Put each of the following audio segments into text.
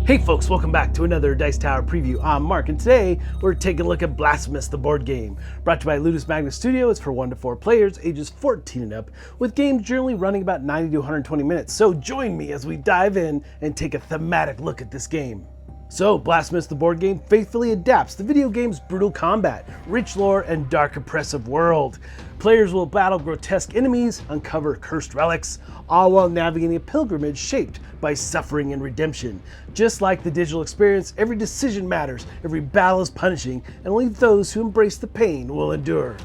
Hey folks, welcome back to another Dice Tower preview. I'm Mark, and today we're taking a look at Blasphemous, the board game. Brought to you by Cvstodia. It's for 1 to 4 players, ages 14 and up, with games generally running about 90 to 120 minutes. So join me as we dive in and take a thematic look at this game. So, Blasphemous, the board game, faithfully adapts the video game's brutal combat, rich lore, and dark oppressive world. Players will battle grotesque enemies, uncover cursed relics, all while navigating a pilgrimage shaped by suffering and redemption. Just like the digital experience, every decision matters, every battle is punishing, and only those who embrace the pain will endure.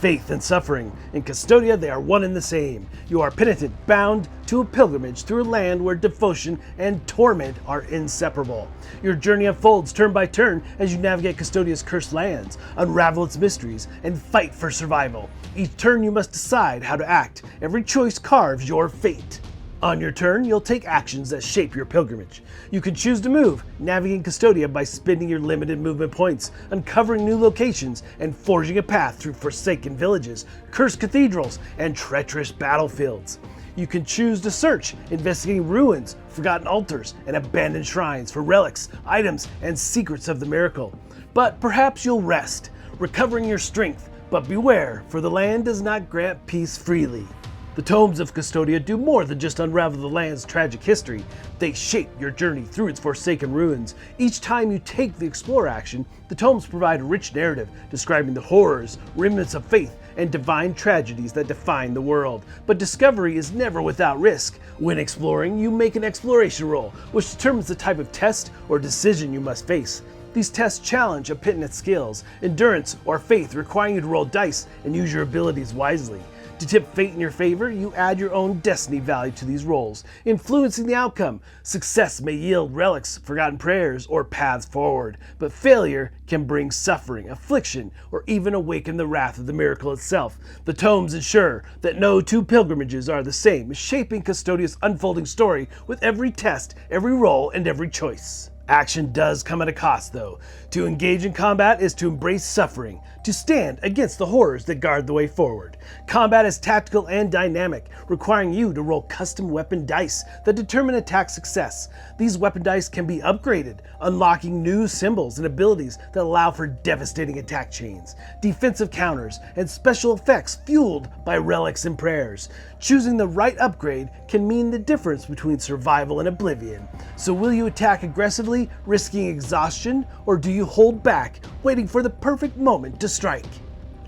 Faith and suffering. In Cvstodia, they are one and the same. You are penitent, bound to a pilgrimage through a land where devotion and torment are inseparable. Your journey unfolds turn by turn as you navigate Cvstodia's cursed lands, unravel its mysteries, and fight for survival. Each turn you must decide how to act. Every choice carves your fate. On your turn, you'll take actions that shape your pilgrimage. You can choose to move, navigating Cvstodia by spending your limited movement points, uncovering new locations, and forging a path through forsaken villages, cursed cathedrals, and treacherous battlefields. You can choose to search, investigating ruins, forgotten altars, and abandoned shrines for relics, items, and secrets of the miracle. But perhaps you'll rest, recovering your strength, but beware, for the land does not grant peace freely. The tomes of Cvstodia do more than just unravel the land's tragic history. They shape your journey through its forsaken ruins. Each time you take the explore action, the tomes provide a rich narrative describing the horrors, remnants of faith, and divine tragedies that define the world. But discovery is never without risk. When exploring, you make an exploration roll, which determines the type of test or decision you must face. These tests challenge a penitent's skills, endurance, or faith, requiring you to roll dice and use your abilities wisely. To tip fate in your favor, you add your own destiny value to these rolls, influencing the outcome. Success may yield relics, forgotten prayers, or paths forward, but failure can bring suffering, affliction, or even awaken the wrath of the miracle itself. The tomes ensure that no two pilgrimages are the same, shaping Cvstodia's unfolding story with every test, every roll, and every choice. Action does come at a cost, though. To engage in combat is to embrace suffering, to stand against the horrors that guard the way forward. Combat is tactical and dynamic, requiring you to roll custom weapon dice that determine attack success. These weapon dice can be upgraded, unlocking new symbols and abilities that allow for devastating attack chains, defensive counters, and special effects fueled by relics and prayers. Choosing the right upgrade can mean the difference between survival and oblivion. So will you attack aggressively, risking exhaustion, or do you hold back, waiting for the perfect moment to strike?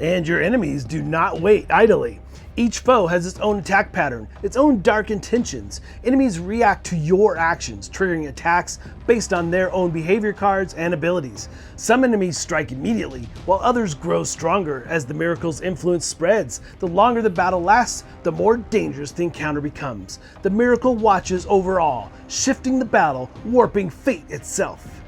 And your enemies do not wait idly. Each foe has its own attack pattern, its own dark intentions. Enemies react to your actions, triggering attacks based on their own behavior cards and abilities. Some enemies strike immediately, while others grow stronger as the miracle's influence spreads. The longer the battle lasts, the more dangerous the encounter becomes. The miracle watches over all, shifting the battle, warping fate itself.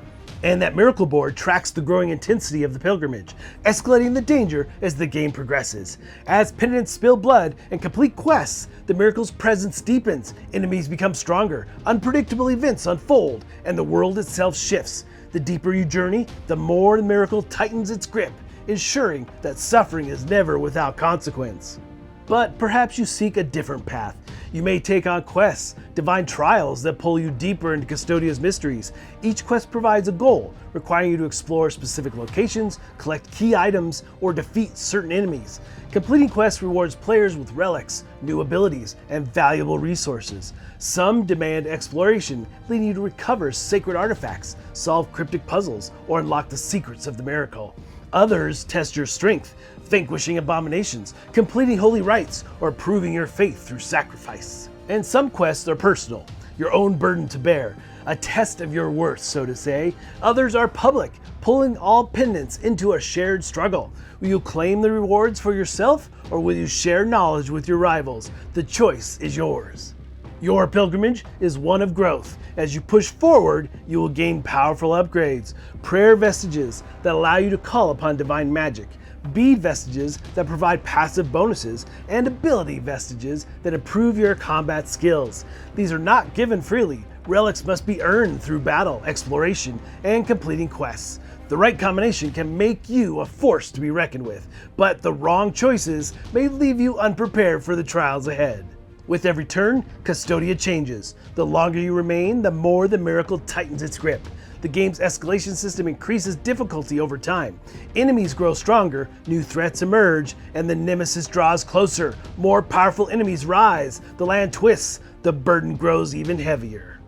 And that miracle board tracks the growing intensity of the pilgrimage, escalating the danger as the game progresses. As penitents spill blood and complete quests, the miracle's presence deepens, enemies become stronger, unpredictable events unfold, and the world itself shifts. The deeper you journey, the more the miracle tightens its grip, ensuring that suffering is never without consequence. But perhaps you seek a different path. You may take on quests, divine trials that pull you deeper into Cvstodia's mysteries. Each quest provides a goal, requiring you to explore specific locations, collect key items, or defeat certain enemies. Completing quests rewards players with relics, new abilities, and valuable resources. Some demand exploration, leading you to recover sacred artifacts, solve cryptic puzzles, or unlock the secrets of the miracle. Others test your strength, vanquishing abominations, completing holy rites, or proving your faith through sacrifice. And some quests are personal, your own burden to bear, a test of your worth, so to say. Others are public, pulling all penitents into a shared struggle. Will you claim the rewards for yourself, or will you share knowledge with your rivals? The choice is yours. Your pilgrimage is one of growth. As you push forward, you will gain powerful upgrades, prayer vestiges that allow you to call upon divine magic, bead vestiges that provide passive bonuses, and ability vestiges that improve your combat skills. These are not given freely. Relics must be earned through battle, exploration, and completing quests. The right combination can make you a force to be reckoned with, but the wrong choices may leave you unprepared for the trials ahead. With every turn, Cvstodia changes. The longer you remain, the more the miracle tightens its grip. The game's escalation system increases difficulty over time. Enemies grow stronger, new threats emerge, and the nemesis draws closer. More powerful enemies rise, the land twists, the burden grows even heavier.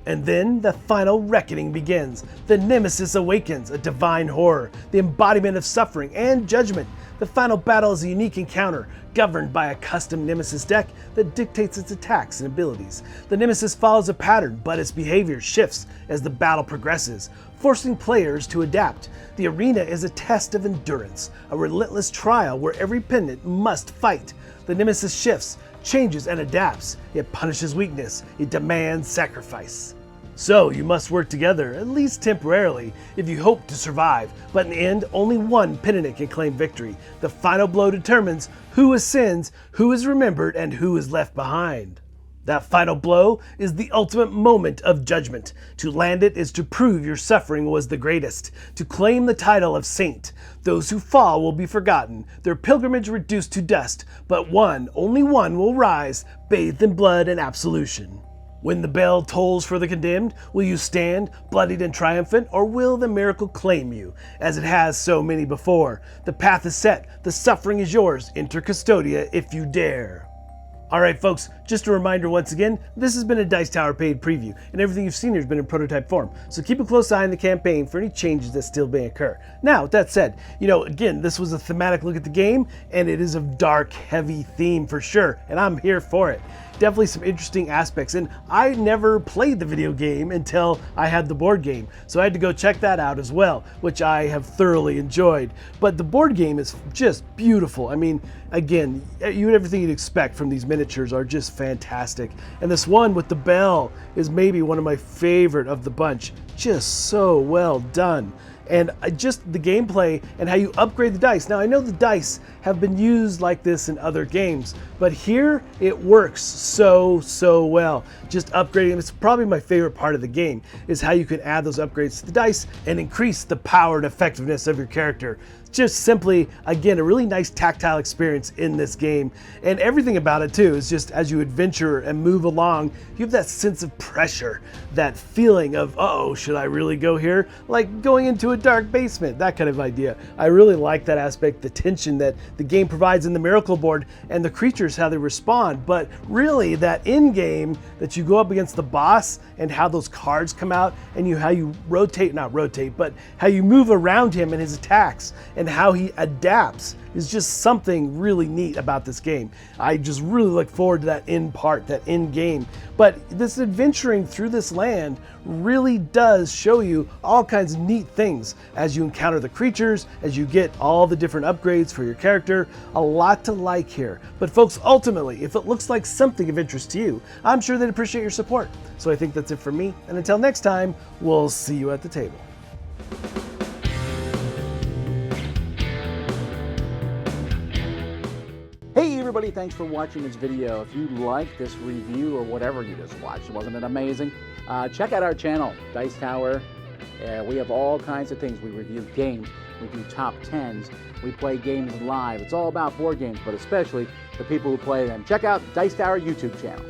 And then the final reckoning begins. The nemesis awakens, a divine horror, the embodiment of suffering and judgment. The final battle is a unique encounter, governed by a custom nemesis deck that dictates its attacks and abilities. The nemesis follows a pattern, but its behavior shifts as the battle progresses, forcing players to adapt. The arena is a test of endurance, a relentless trial where every penitent must fight. The nemesis shifts, changes, and adapts. It punishes weakness. It demands sacrifice. So you must work together, at least temporarily, if you hope to survive. But in the end, only one penitent can claim victory. The final blow determines who ascends, who is remembered, and who is left behind. That final blow is the ultimate moment of judgment. To land it is to prove your suffering was the greatest, to claim the title of saint. Those who fall will be forgotten, their pilgrimage reduced to dust, but one, only one, will rise, bathed in blood and absolution. When the bell tolls for the condemned, will you stand, bloodied and triumphant, or will the miracle claim you, as it has so many before? The path is set, the suffering is yours. Enter Cvstodia if you dare. Alright folks, just a reminder once again, this has been a Dice Tower paid preview, and everything you've seen here has been in prototype form, so keep a close eye on the campaign for any changes that still may occur. Now, with that said, again, this was a thematic look at the game, and it is a dark, heavy theme for sure, and I'm here for it. Definitely some interesting aspects, and I never played the video game until I had the board game, so I had to go check that out as well, which I have thoroughly enjoyed. But the board game is just beautiful. I mean, again, everything you'd expect from these miniatures are just fantastic, and this one with the bell is maybe one of my favorite of the bunch. Just so well done. And just the gameplay and how you upgrade the dice. Now I know the dice have been used like this in other games, but here it works so well. Just upgrading them, it's probably my favorite part of the game, is how you can add those upgrades to the dice and increase the power and effectiveness of your character. Just simply, again, a really nice tactile experience in this game. And everything about it too is just as you adventure and move along, you have that sense of pressure, that feeling of, uh-oh, should I really go here? Like going into a dark basement, that kind of idea. I really like that aspect, the tension that the game provides in the miracle board and the creatures, how they respond. But really that end game that you go up against the boss and how those cards come out and how you not rotate, but how you move around him and his attacks and how he adapts is just something really neat about this game. I just really look forward to that end part, that end game. But this adventuring through this land really does show you all kinds of neat things as you encounter the creatures, as you get all the different upgrades for your character. A lot to like here. But folks, ultimately, if it looks like something of interest to you, I'm sure they'd appreciate your support. So I think that's it for me. And until next time, we'll see you at the table. Hey everybody, thanks for watching this video. If you like this review or whatever you just watched, wasn't it amazing? Check out our channel, Dice Tower. We have all kinds of things. We review games, we do top 10s, we play games live. It's all about board games, but especially the people who play them. Check out Dice Tower YouTube channel.